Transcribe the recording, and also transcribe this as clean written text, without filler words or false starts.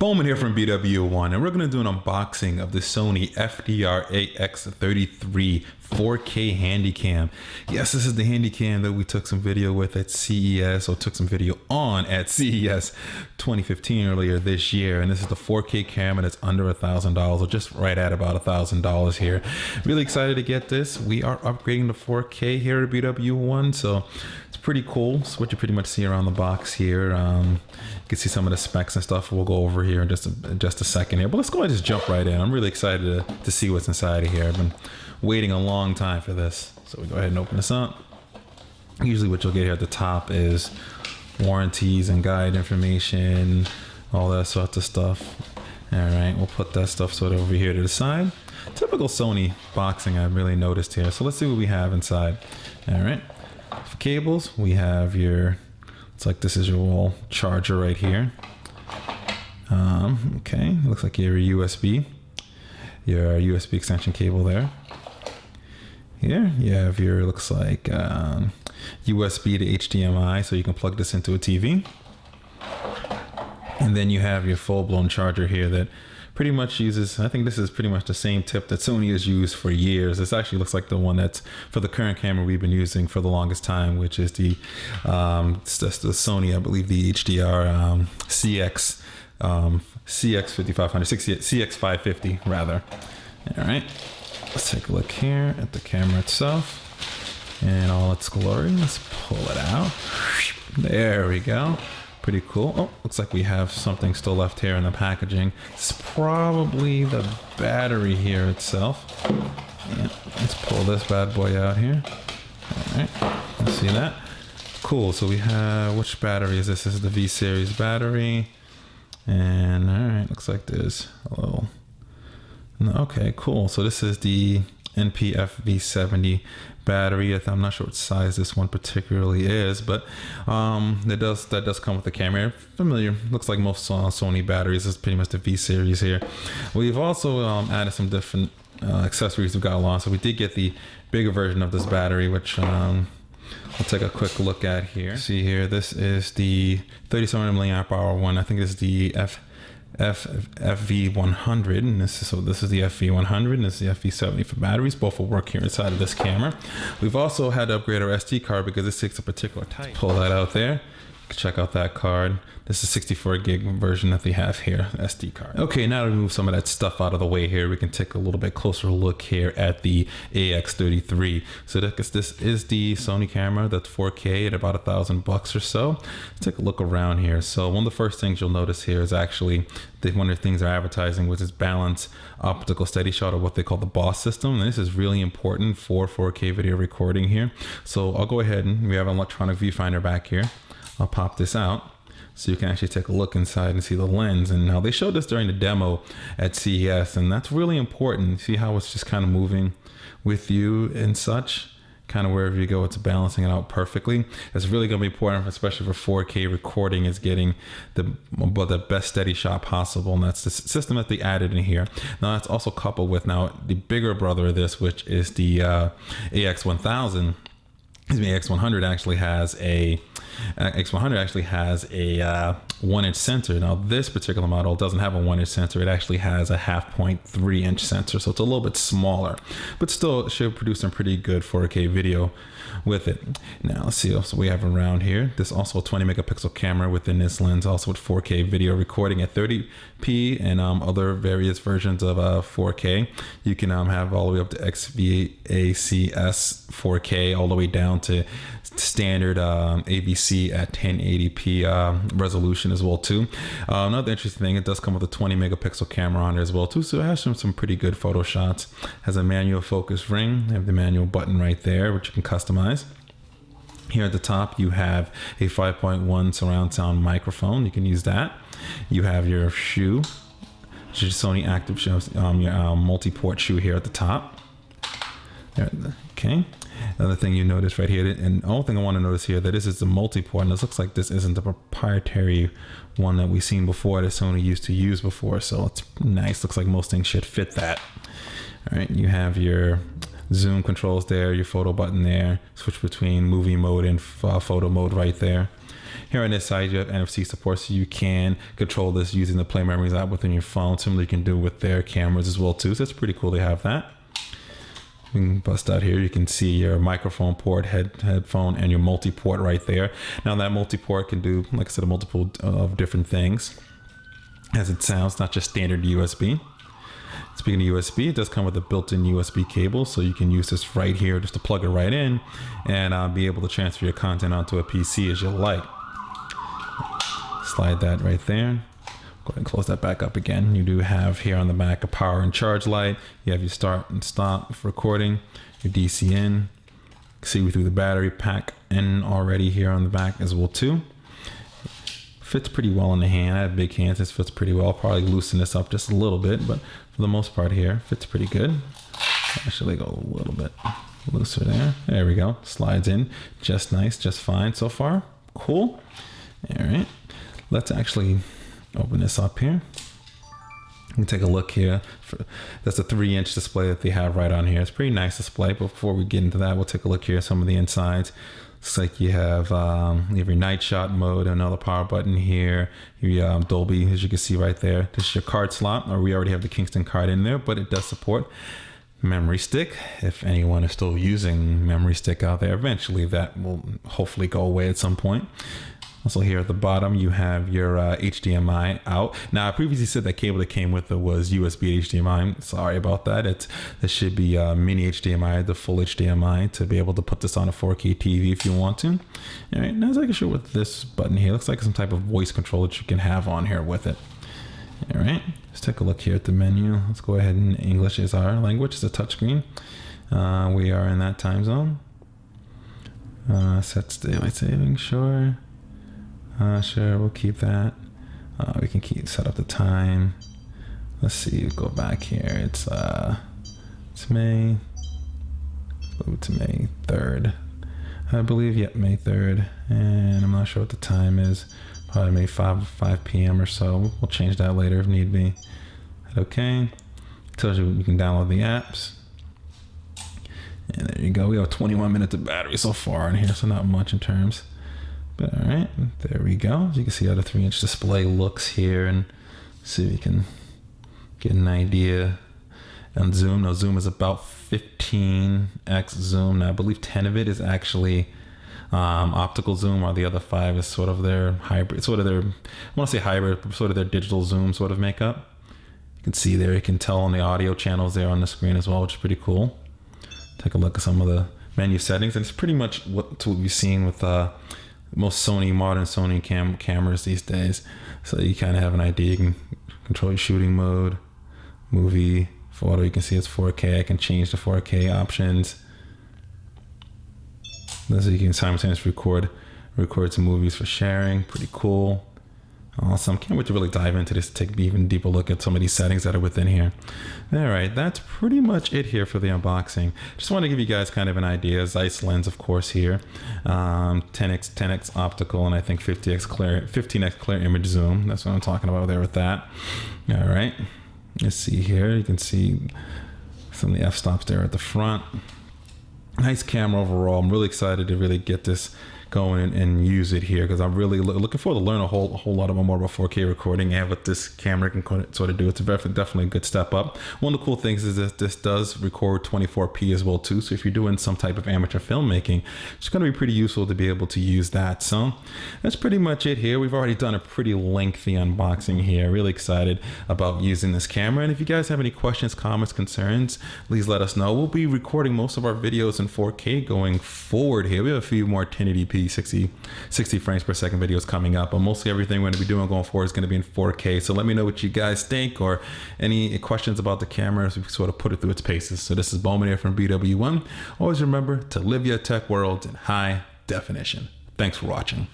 BWOne here from BWOne, and we're going to do an unboxing of the Sony FDR-AX33 4K Handycam. Yes, this is the Handycam that we took some video with at CES, or took some video on at CES 2015 earlier this year. And this is the 4K camera that's under $1,000, or just right at about $1,000 here. Really excited to get this. We are upgrading to 4K here at BWOne, so it's pretty cool. It's what you pretty much see around the box here. You can see some of the specs and stuff we'll go over here in just a second here, but let's go ahead and just jump right in. I'm really excited to see what's inside of here. I've been waiting a long time for this, so we go ahead and open this up. Usually what you'll get here at the top is warranties and guide information, all that sorts of stuff. All right, we'll put that stuff sort of over here to the side. Typical Sony boxing I've really noticed here. So let's see what we have inside. All right, for cables, we have your, it's like this is your wall charger right here. Okay, looks like your USB extension cable there. Here you have your, looks like USB to HDMI, so you can plug this into a TV. And then you have your full-blown charger here that pretty much uses, I think this is pretty much the same tip that Sony has used for years. This actually looks like the one that's for the current camera we've been using for the longest time, which is the Sony, I believe the HDR CX 5500, CX 550 rather. All right, let's take a look here at the camera itself in all its glory. Let's pull it out. There we go. Pretty cool. Oh, looks like we have something still left here in the packaging. It's probably the battery here itself. Yeah, let's pull this bad boy out here. All right, let's see that. Cool, so we have, which battery is this? This is the V series battery. And all right, looks like there's a little, okay, cool. So this is the NPF V70 battery. I'm not sure what size this one particularly is, but that does come with the camera. Familiar, looks like most Sony batteries. This is pretty much the V series here. We've also added some different accessories we've got along. So we did get the bigger version of this battery, which we'll take a quick look at here. See here, this is the 37 milliamp hour one. I think this is the FV100, and this is the FV100, and this is the FV70 for batteries. Both will work here inside of this camera. We've also had to upgrade our SD card because this takes a particular type. Pull that out there. You can check out that card. This is 64 gig version that they have here, SD card. Okay, now to move some of that stuff out of the way here, we can take a little bit closer look here at the AX33. So this is the Sony camera that's 4K at about $1,000 or so. Let's take a look around here. So one of the first things you'll notice here is actually one of the things they're advertising, which is balanced optical steady shot, or what they call the BOSS system. And this is really important for 4K video recording here. So I'll go ahead, and we have an electronic viewfinder back here. I'll pop this out so you can actually take a look inside and see the lens. And now they showed this during the demo at CES, and that's really important. See how it's just kind of moving with you and such, kind of wherever you go, it's balancing it out perfectly. It's really going to be important, especially for 4K recording, is getting the best steady shot possible. And that's the system that they added in here. Now that's also coupled with now the bigger brother of this, which is the AX1000. AX100 actually has a 1-inch sensor. Now this particular model doesn't have a 1-inch sensor. It actually has a 0.5-inch sensor, so it's a little bit smaller, but still it should produce some pretty good 4K video with it. Now let's see what else we have around here. There's also a 20 megapixel camera within this lens, also with 4K video recording at 30p and other various versions of 4K. You can have all the way up to XVACS 4K, all the way down to standard AVC at 1080p resolution as well too. Another interesting thing, it does come with a 20 megapixel camera on it as well too, so it has some pretty good photo shots. Has a manual focus ring. You have the manual button right there, which you can customize. Here at the top you have a 5.1 surround sound microphone. You can use that. You have your shoe, which is Sony Active show, your multi-port shoe here at the top. There, okay. Another thing you notice right here, and the only thing I want to notice here, that this is the multi-port, and this looks like this isn't the proprietary one that we've seen before that Sony used to use before, so it's nice. Looks like most things should fit that. All right, you have your zoom controls there, your photo button there, switch between movie mode and photo mode right there. Here on this side, you have NFC support, so you can control this using the Play Memories app within your phone. Similarly, you can do with their cameras as well too. So it's pretty cool to have that. You can bust out here. You can see your microphone port, headphone, and your multi-port right there. Now that multi-port can do, like I said, a multiple of different things. As it sounds, not just standard USB. Speaking of USB, it does come with a built-in USB cable, so you can use this right here just to plug it right in and be able to transfer your content onto a PC as you like. Slide that right there. Go ahead and close that back up again. You do have here on the back a power and charge light. You have your start and stop for recording, your DC in. See through the battery pack in already here on the back as well too. Fits pretty well in the hand. I have big hands. This fits pretty well. I'll probably loosen this up just a little bit, but for the most part here, fits pretty good. Actually go a little bit looser there. There we go. Slides in just nice, just fine so far. Cool. All right. Let's actually open this up here. You can take a look here. That's a 3-inch display that they have right on here. It's a pretty nice display. But before we get into that, we'll take a look here at some of the insides. Looks like you have your night shot mode, another power button here, your Dolby, as you can see right there. This is your card slot, or we already have the Kingston card in there, but it does support memory stick. If anyone is still using memory stick out there, eventually that will hopefully go away at some point. Also here at the bottom, you have your HDMI out. Now, I previously said that cable that came with it was USB HDMI. Sorry about that. This should be mini HDMI, the full HDMI, to be able to put this on a 4K TV if you want to. All right, now as I can show with this button here, looks like some type of voice control that you can have on here with it. All right, let's take a look here at the menu. Let's go ahead and English is our language. It's a touchscreen. We are in that time zone. Sets daylight saving, sure. Sure, we'll keep that. We can set up the time. Let's see, go back here. It's May. Move to May 3rd. I believe, yep, May 3rd. And I'm not sure what the time is. Probably maybe 5 p.m. or so. We'll change that later if need be. Hit OK. Tells you you can download the apps. And there you go. We have 21 minutes of battery so far in here, so not much in terms. But all right, there we go. As you can see how the 3-inch display looks here, and see if you can get an idea. And zoom, now zoom is about 15x zoom. Now I believe 10 of it is actually optical zoom, while the other 5 is sort of their hybrid, sort of their, I want to say hybrid, but sort of their digital zoom sort of makeup. You can see there, you can tell on the audio channels there on the screen as well, which is pretty cool. Take a look at some of the menu settings, and it's pretty much what we've seen with most modern Sony cameras these days. So you kind of have an idea. You can control your shooting mode, movie, photo. You can see it's 4K. I can change the 4K options. So you can simultaneously record some movies for sharing. Pretty cool. Awesome. Can't wait to really dive into this, take an even deeper look at some of these settings that are within here. All right, that's pretty much it here for the unboxing. Just want to give you guys kind of an idea. Zeiss lens, of course, here. 10x optical, and I think 15x clear image zoom. That's what I'm talking about there with that. All right, let's see here. You can see some of the f-stops there at the front. Nice camera overall. I'm really excited to really get this going and use it here, because I'm really looking forward to learn a whole lot more about 4K recording and what this camera can sort of do. It's definitely a good step up. One of the cool things is that this does record 24p as well too. So if you're doing some type of amateur filmmaking, it's going to be pretty useful to be able to use that. So that's pretty much it here. We've already done a pretty lengthy unboxing here. Really excited about using this camera. And if you guys have any questions, comments, concerns, please let us know. We'll be recording most of our videos in 4K going forward here. We have a few more 1080p 60 frames per second videos coming up, but mostly everything we're going to be doing going forward is going to be in 4K. So let me know what you guys think, or any questions about the camera as we sort of put it through its paces. So this is BWOne here from BWOne. Always remember to live your tech world in high definition. Thanks for watching.